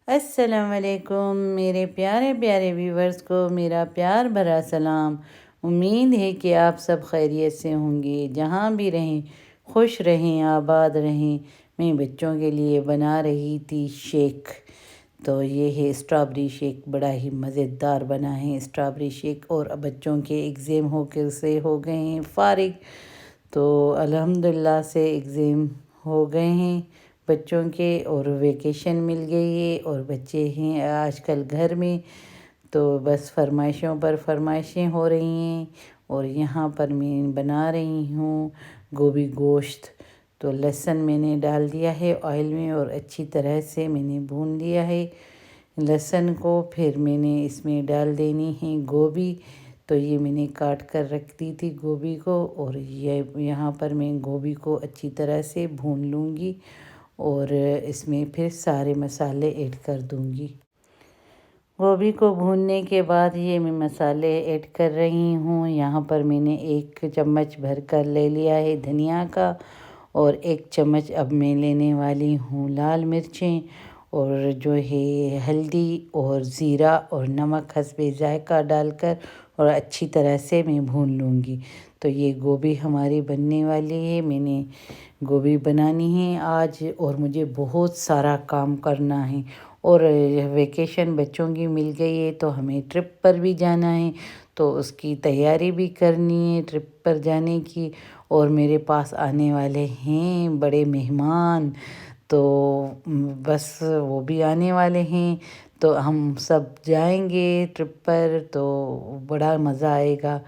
अस्सलाम वालेकुम मेरे प्यारे प्यारे व्यूवर्स को मेरा प्यार भरा सलाम। उम्मीद है कि आप सब खैरियत से होंगे, जहाँ भी रहें खुश रहें आबाद रहें। मैं बच्चों के लिए बना रही थी शेक। तो ये है स्ट्रॉबेरी शेक, बड़ा ही मज़ेदार बना है स्ट्रॉबेरी शेक। और अब बच्चों के एग्ज़ाम हो गए हैं फारिग। तो अल्हम्दुलिल्लाह से एग्ज़ाम हो गए हैं बच्चों के, और वेकेशन मिल गई है और बच्चे हैं आजकल घर में। तो बस फरमाइशों पर फरमाइशें हो रही हैं। और यहाँ पर मैं बना रही हूँ गोभी गोश्त। तो लहसुन मैंने डाल दिया है ऑयल में और अच्छी तरह से मैंने भून लिया है लहसुन को। फिर मैंने इसमें डाल देनी है गोभी। तो ये मैंने काट कर रख दी थी गोभी को, और ये यहाँ पर मैं गोभी को अच्छी तरह से भून लूँगी और इसमें फिर सारे मसाले ऐड कर दूँगी। गोभी को भूनने के बाद ये मैं मसाले ऐड कर रही हूँ। यहाँ पर मैंने 1 चम्मच भर कर ले लिया है धनिया का, और 1 चम्मच अब मैं लेने वाली हूँ लाल मिर्चें, और जो है हल्दी और ज़ीरा और नमक हस्बे ज़ायक़ा डालकर और अच्छी तरह से मैं भून लूँगी। तो ये गोभी हमारी बनने वाली है। मैंने गोभी बनानी है आज, और मुझे बहुत सारा काम करना है। और वेकेशन बच्चों की मिल गई है तो हमें ट्रिप पर भी जाना है, तो उसकी तैयारी भी करनी है ट्रिप पर जाने की। और मेरे पास आने वाले हैं बड़े मेहमान, तो बस वो भी आने वाले हैं। तो हम सब जाएंगे ट्रिप पर, तो बड़ा मज़ा आएगा।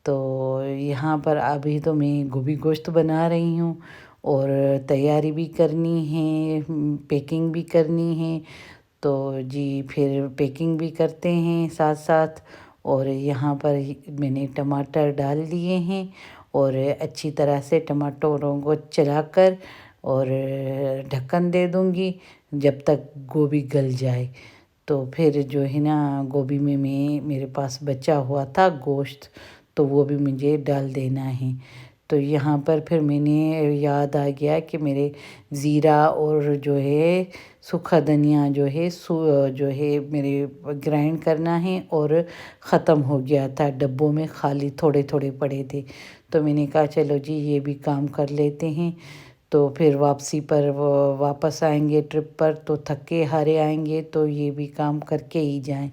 तो यहाँ पर अभी तो मैं गोभी गोश्त बना रही हूँ, और तैयारी भी करनी है, पैकिंग भी करनी है। तो जी फिर पैकिंग भी करते हैं साथ साथ। और यहाँ पर मैंने टमाटर डाल दिए हैं, और अच्छी तरह से टमाटरों को चलाकर और ढक्कन दे दूँगी जब तक गोभी गल जाए। तो फिर जो है ना गोभी में मेरे पास बचा हुआ था गोश्त, तो वो भी मुझे डाल देना है। तो यहाँ पर फिर मैंने याद आ गया कि मेरे ज़ीरा और जो है सूखा धनिया जो है मेरे ग्राइंड करना है, और ख़त्म हो गया था डब्बों में, खाली थोड़े थोड़े पड़े थे। तो मैंने कहा चलो जी ये भी काम कर लेते हैं। तो फिर वापसी पर वापस आएंगे ट्रिप पर तो थके हारे आएंगे, तो ये भी काम करके ही जाएं।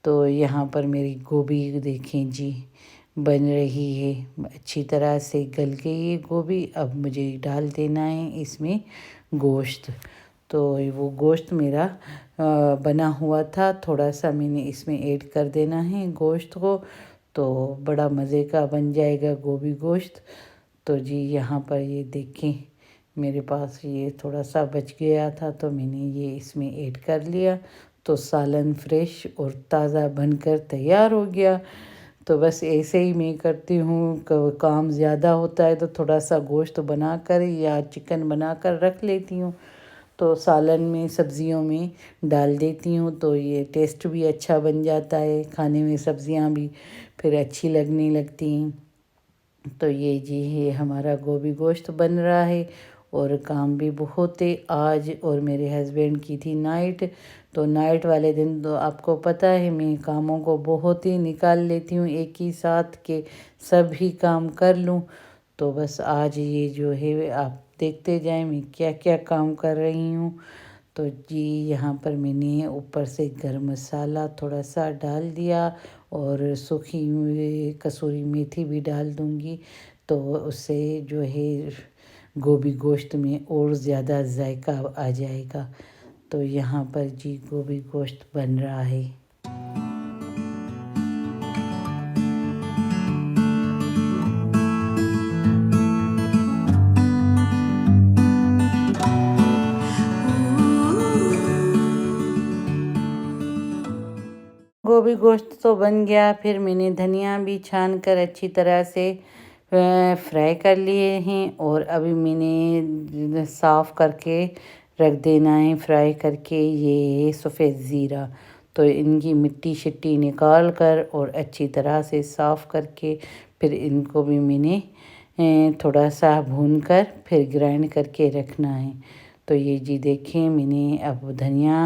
तो यहाँ पर मेरी गोभी देखें जी बन रही है, अच्छी तरह से गल गई है गोभी। अब मुझे डाल देना है इसमें गोश्त। तो वो गोश्त मेरा बना हुआ था, थोड़ा सा मैंने इसमें ऐड कर देना है गोश्त को, तो बड़ा मज़े का बन जाएगा गोभी गोश्त। तो जी यहाँ पर ये देखें मेरे पास ये थोड़ा सा बच गया था, तो मैंने ये इसमें ऐड कर लिया। तो सालन फ्रेश और ताज़ा बनकर तैयार हो गया। तो बस ऐसे ही मैं करती हूँ, काम ज़्यादा होता है तो थोड़ा सा गोश्त बनाकर या चिकन बनाकर रख लेती हूँ, तो सालन में सब्ज़ियों में डाल देती हूँ। तो ये टेस्ट भी अच्छा बन जाता है, खाने में सब्ज़ियाँ भी फिर अच्छी लगने लगती हैं। तो ये जी है हमारा गोभी गोश्त बन रहा है, और काम भी बहुत है आज। और मेरे हस्बैंड की थी नाइट, तो नाइट वाले दिन तो आपको पता है मैं कामों को बहुत ही निकाल लेती हूँ एक ही साथ के सभी काम कर लूँ। तो बस आज ये जो है आप देखते जाएं मैं क्या क्या काम कर रही हूँ। तो जी यहाँ पर मैंने ऊपर से गरम मसाला थोड़ा सा डाल दिया, और सूखी कसूरी मेथी भी डाल दूँगी, तो उससे जो है गोभी गोश्त में और ज़्यादा जायका आ जाएगा। तो यहाँ पर जी गोभी गोश्त बन रहा है। गोभी गोश्त तो बन गया, फिर मैंने धनिया भी छान कर अच्छी तरह से फ्राई कर लिए हैं, और अभी मैंने साफ़ करके रख देना है फ्राई करके ये सफ़ेद ज़ीरा। तो इनकी मिट्टी शिट्टी निकाल कर और अच्छी तरह से साफ़ करके फिर इनको भी मैंने थोड़ा सा भून कर फिर ग्राइंड करके रखना है। तो ये जी देखें, मैंने अब धनिया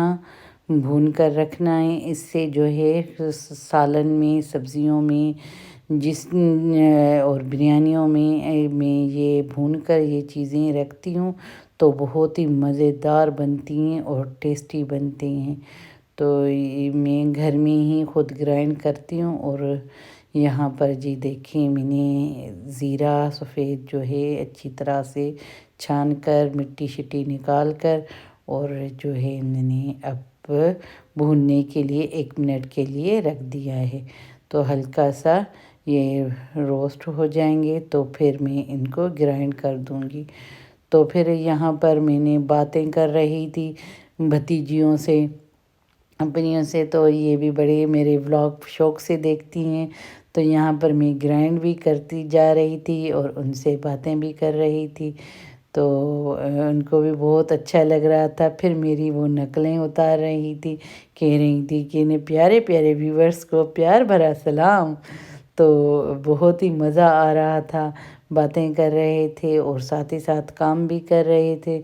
भून कर रखना है। इससे जो है सालन में, सब्जियों में, और बिरयानियों में मैं ये भून कर ये चीज़ें रखती हूँ तो बहुत ही मज़ेदार बनती हैं और टेस्टी बनती हैं। तो ये मैं घर में ही खुद ग्राइंड करती हूँ। और यहाँ पर जी देखिए, मैंने ज़ीरा सफ़ेद जो है अच्छी तरह से छान कर मिट्टी शिट्टी निकाल कर और जो है मैंने अब भूनने के लिए 1 मिनट के लिए रख दिया है। तो हल्का सा ये रोस्ट हो जाएंगे तो फिर मैं इनको ग्राइंड कर दूँगी। तो फिर यहाँ पर मैंने बातें कर रही थी भतीजियों से, अपनियों से, तो ये भी बड़े मेरे व्लॉग शौक़ से देखती हैं। तो यहाँ पर मैं ग्राइंड भी करती जा रही थी और उनसे बातें भी कर रही थी। तो उनको भी बहुत अच्छा लग रहा था। फिर मेरी वो नकलें उतार रही थी, कह रही थी कि इन्हें प्यारे प्यारे व्यूवर्स को प्यार भरा सलाम। तो बहुत ही मज़ा आ रहा था, बातें कर रहे थे और साथ ही साथ काम भी कर रहे थे।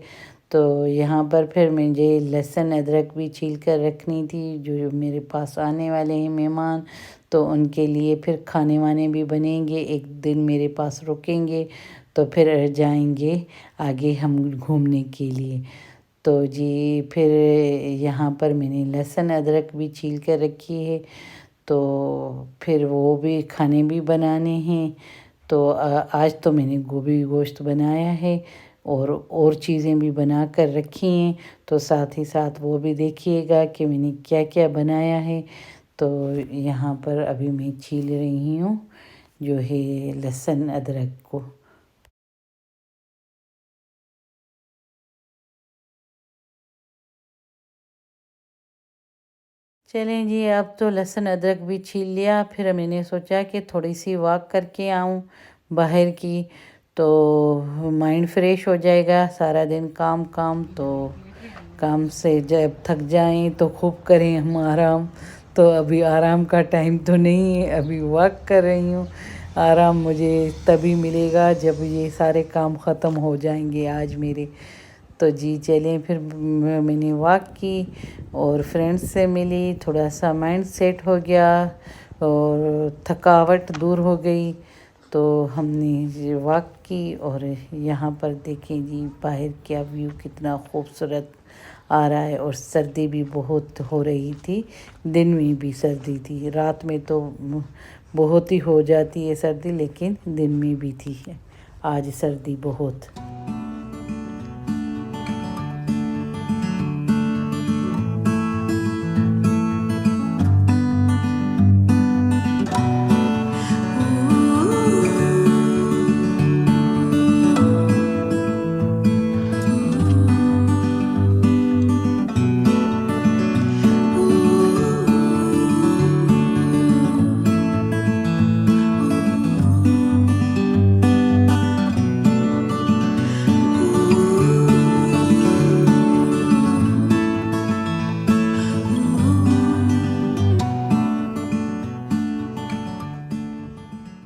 तो यहाँ पर फिर मुझे लहसुन अदरक भी छील कर रखनी थी, जो मेरे पास आने वाले हैं मेहमान, तो उनके लिए फिर खाने वाने भी बनेंगे। एक दिन मेरे पास रुकेंगे तो फिर जाएंगे आगे हम घूमने के लिए। तो जी फिर यहाँ पर मैंने लहसुन अदरक भी छील कर रखी है, तो फिर वो भी खाने भी बनाने हैं। तो आज तो मैंने गोभी गोश्त बनाया है और चीज़ें भी बना कर रखी हैं। तो साथ ही साथ वो भी देखिएगा कि मैंने क्या क्या बनाया है। तो यहाँ पर अभी मैं छील रही हूँ जो है लहसुन अदरक को। चलें जी, अब तो लहसुन अदरक भी छील लिया। फिर मैंने सोचा कि थोड़ी सी वॉक करके आऊँ बाहर की, तो माइंड फ्रेश हो जाएगा। सारा दिन काम काम, तो काम से जब थक जाएं तो खूब करें हम आराम। तो अभी आराम का टाइम तो नहीं है, अभी वॉक कर रही हूँ। आराम मुझे तभी मिलेगा जब ये सारे काम ख़त्म हो जाएंगे आज मेरे। तो जी चलें, फिर मैंने वॉक की और फ्रेंड्स से मिली, थोड़ा सा माइंड सेट हो गया और थकावट दूर हो गई। तो हमने वॉक की और यहाँ पर देखें जी बाहर क्या व्यू कितना खूबसूरत आ रहा है। और सर्दी भी बहुत हो रही थी, दिन में भी सर्दी थी, रात में तो बहुत ही हो जाती है सर्दी, लेकिन दिन में भी थी आज सर्दी बहुत।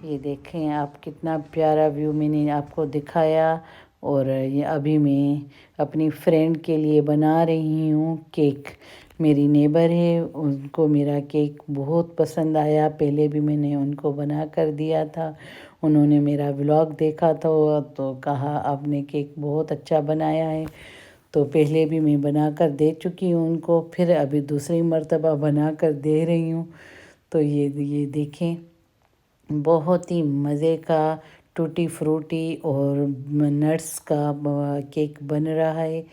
ये देखें आप, कितना प्यारा व्यू मैंने आपको दिखाया। और ये अभी मैं अपनी फ्रेंड के लिए बना रही हूँ केक। मेरी नेबर है, उनको मेरा केक बहुत पसंद आया। पहले भी मैंने उनको बना कर दिया था, उन्होंने मेरा व्लॉग देखा था तो कहा आपने केक बहुत अच्छा बनाया है। तो पहले भी मैं बना कर दे चुकी हूँ उनको, फिर अभी दूसरी मर्तबा बना कर दे रही हूँ। तो ये देखें, बहुत ही मज़े का टूटी फ्रूटी और नट्स का केक बन रहा है।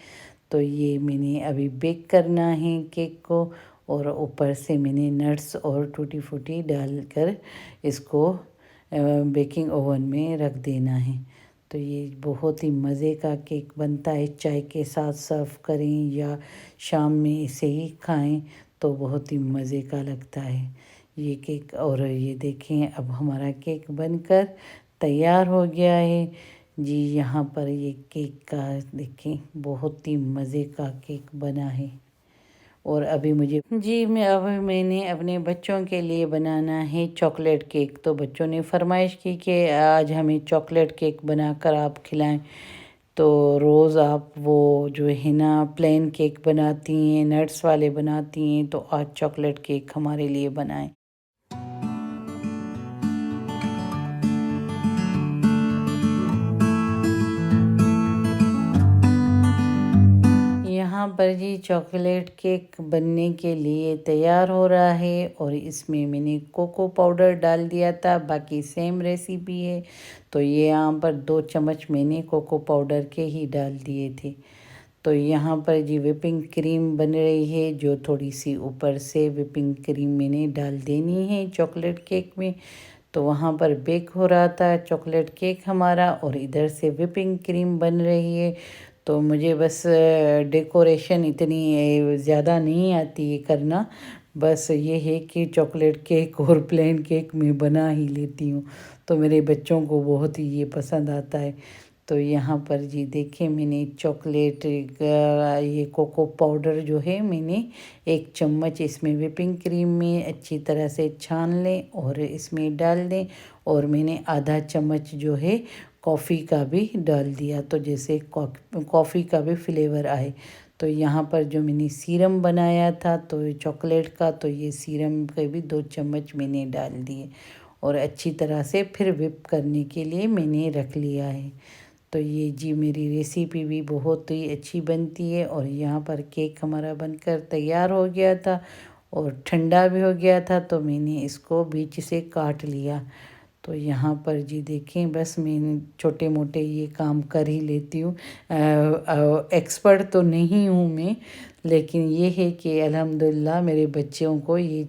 तो ये मैंने अभी बेक करना है केक को, और ऊपर से मैंने नट्स और टूटी फ्रूटी डालकर इसको बेकिंग ओवन में रख देना है। तो ये बहुत ही मज़े का केक बनता है, चाय के साथ सर्व करें या शाम में इसे ही खाएं तो बहुत ही मज़े का लगता है ये केक। और ये देखें, अब हमारा केक बनकर तैयार हो गया है जी। यहाँ पर ये केक का देखें, बहुत ही मज़े का केक बना है। और अभी मुझे जी मैंने अपने बच्चों के लिए बनाना है चॉकलेट केक। तो बच्चों ने फरमाइश की कि आज हमें चॉकलेट केक बनाकर आप खिलाएं। तो रोज़ आप वो जो है ना प्लेन केक बनाती हैं, नट्स वाले बनाती हैं, तो आज चॉकलेट केक हमारे लिए बनाएं। यहाँ पर जी चॉकलेट केक बनने के लिए तैयार हो रहा है और इसमें मैंने कोको पाउडर डाल दिया था, बाकी सेम रेसिपी है। तो ये यहाँ पर 2 चम्मच मैंने कोको पाउडर के ही डाल दिए थे। तो यहाँ पर जी व्हिपिंग क्रीम बन रही है, जो थोड़ी सी ऊपर से व्हिपिंग क्रीम मैंने डाल देनी है चॉकलेट केक में। तो वहाँ पर बेक हो रहा था चॉकलेट केक हमारा और इधर से व्हिपिंग क्रीम बन रही है। तो मुझे बस डेकोरेशन इतनी ज़्यादा नहीं आती है करना, बस ये है कि चॉकलेट केक और प्लेन केक मैं बना ही लेती हूँ। तो मेरे बच्चों को बहुत ही ये पसंद आता है। तो यहाँ पर जी देखें मैंने चॉकलेट ये कोको पाउडर जो है मैंने 1 चम्मच इसमें व्हिपिंग क्रीम में अच्छी तरह से छान लें और इसमें डाल दें। और मैंने आधा चम्मच जो है कॉफ़ी का भी डाल दिया, तो जैसे कॉफ़ी का भी फ्लेवर आए। तो यहाँ पर जो मैंने सीरम बनाया था तो चॉकलेट का, तो ये सीरम के भी 2 चम्मच मैंने डाल दिए और अच्छी तरह से फिर व्हिप करने के लिए मैंने रख लिया है। तो ये जी मेरी रेसिपी भी बहुत ही अच्छी बनती है। और यहाँ पर केक हमारा बनकर तैयार हो गया था और ठंडा भी हो गया था, तो मैंने इसको बीच से काट लिया। तो यहाँ पर जी देखें बस मैं छोटे मोटे ये काम कर ही लेती हूँ। एक्सपर्ट तो नहीं हूँ मैं, लेकिन ये है कि अल्हम्दुलिल्लाह मेरे बच्चों को ये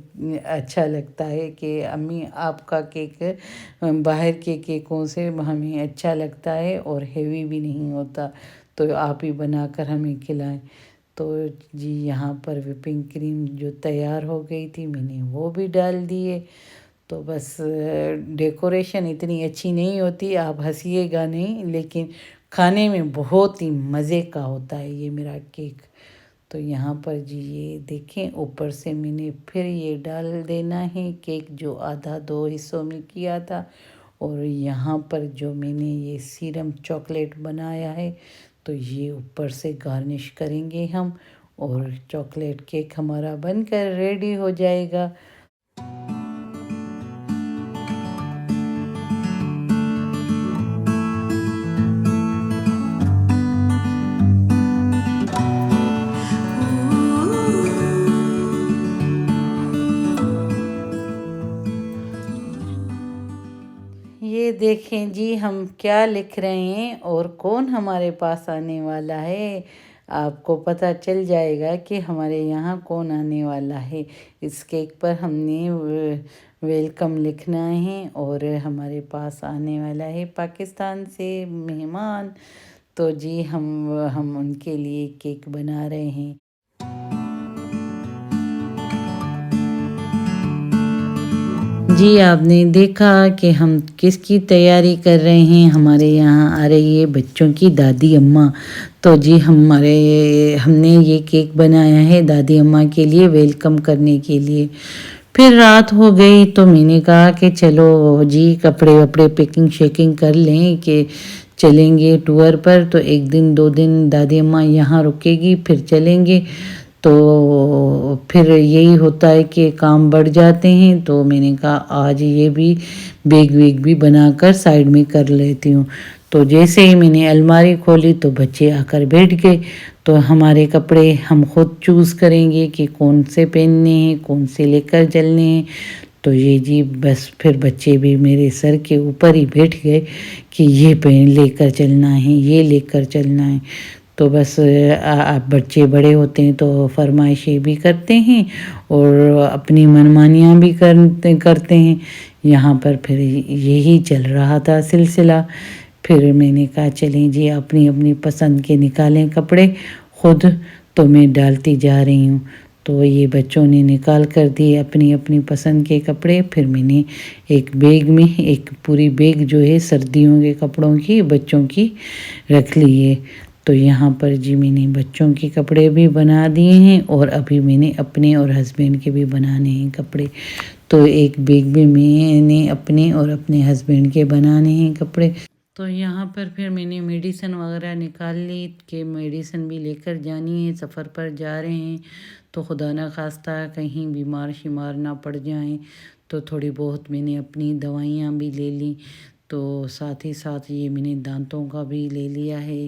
अच्छा लगता है कि अम्मी आपका केक बाहर के केकों से हमें अच्छा लगता है और हेवी भी नहीं होता, तो आप ही बनाकर हमें खिलाएं। तो जी यहाँ पर व्हिपिंग क्रीम जो तैयार हो गई थी मैंने वो भी डाल दिए। तो बस डेकोरेशन इतनी अच्छी नहीं होती, आप हंसिएगा नहीं, लेकिन खाने में बहुत ही मज़े का होता है ये मेरा केक। तो यहाँ पर जी ये देखें ऊपर से मैंने फिर ये डाल देना है केक जो आधा 2 हिस्सों में किया था। और यहाँ पर जो मैंने ये सीरम चॉकलेट बनाया है तो ये ऊपर से गार्निश करेंगे हम और चॉकलेट केक हमारा बनकर रेडी हो जाएगा। ये देखें जी हम क्या लिख रहे हैं और कौन हमारे पास आने वाला है। आपको पता चल जाएगा कि हमारे यहाँ कौन आने वाला है। इस केक पर हमने वेलकम लिखना है और हमारे पास आने वाला है पाकिस्तान से मेहमान। तो जी हम उनके लिए केक बना रहे हैं। जी आपने देखा कि हम किसकी तैयारी कर रहे हैं। हमारे यहाँ आ रही है बच्चों की दादी अम्मा। तो जी हमने ये केक बनाया है दादी अम्मा के लिए वेलकम करने के लिए। फिर रात हो गई तो मैंने कहा कि चलो जी कपड़े वपड़े पैकिंग शेकिंग कर लें कि चलेंगे टूर पर। तो 1 दिन 2 दिन दादी अम्मा यहाँ रुकेगी फिर चलेंगे। तो फिर यही होता है कि काम बढ़ जाते हैं। तो मैंने कहा आज ये भी बैग वैग भी बनाकर साइड में कर लेती हूँ। तो जैसे ही मैंने अलमारी खोली तो बच्चे आकर बैठ गए। तो हमारे कपड़े हम खुद चूज़ करेंगे कि कौन से पहनने हैं, कौन से लेकर चलने हैं। तो ये जी बस फिर बच्चे भी मेरे सर के ऊपर ही बैठ गए कि ये पहन लेकर चलना है, ये लेकर चलना है। तो बस बच्चे बड़े होते हैं तो फरमाइशें भी करते हैं और अपनी मनमानियाँ भी करते हैं। यहाँ पर फिर यही चल रहा था सिलसिला। फिर मैंने कहा चलें जी अपनी अपनी पसंद के निकालें कपड़े खुद। तो मैं डालती जा रही हूँ। तो ये बच्चों ने निकाल कर दिए अपनी अपनी पसंद के कपड़े। फिर मैंने एक बैग में एक पूरी बैग जो है सर्दियों के कपड़ों की बच्चों की रख ली है। तो यहाँ पर जी मैंने बच्चों के कपड़े भी बना दिए हैं और अभी मैंने अपने और हस्बैंड के भी बनाने हैं कपड़े। तो एक बैग में मैंने अपने और अपने हस्बैंड के बनाने हैं कपड़े। तो यहाँ पर फिर मैंने मेडिसिन वगैरह निकाल ली कि मेडिसिन भी लेकर जानी है, सफ़र पर जा रहे हैं तो खुदा न खास्ता कहीं बीमार शिमार ना पड़ जाएं। तो थोड़ी बहुत मैंने अपनी दवाइयाँ भी ले ली। तो साथ ही साथ ये मैंने दांतों का भी ले लिया है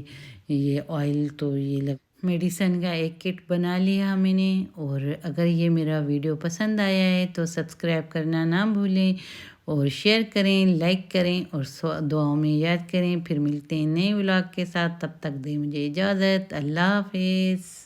ये ऑयल। तो ये मेडिसिन का एक किट बना लिया मैंने। और अगर ये मेरा वीडियो पसंद आया है तो सब्सक्राइब करना ना भूलें और शेयर करें, लाइक करें और दुआओं में याद करें। फिर मिलते हैं नए व्लॉग के साथ, तब तक दें मुझे इजाज़त। अल्लाह हाफिज़।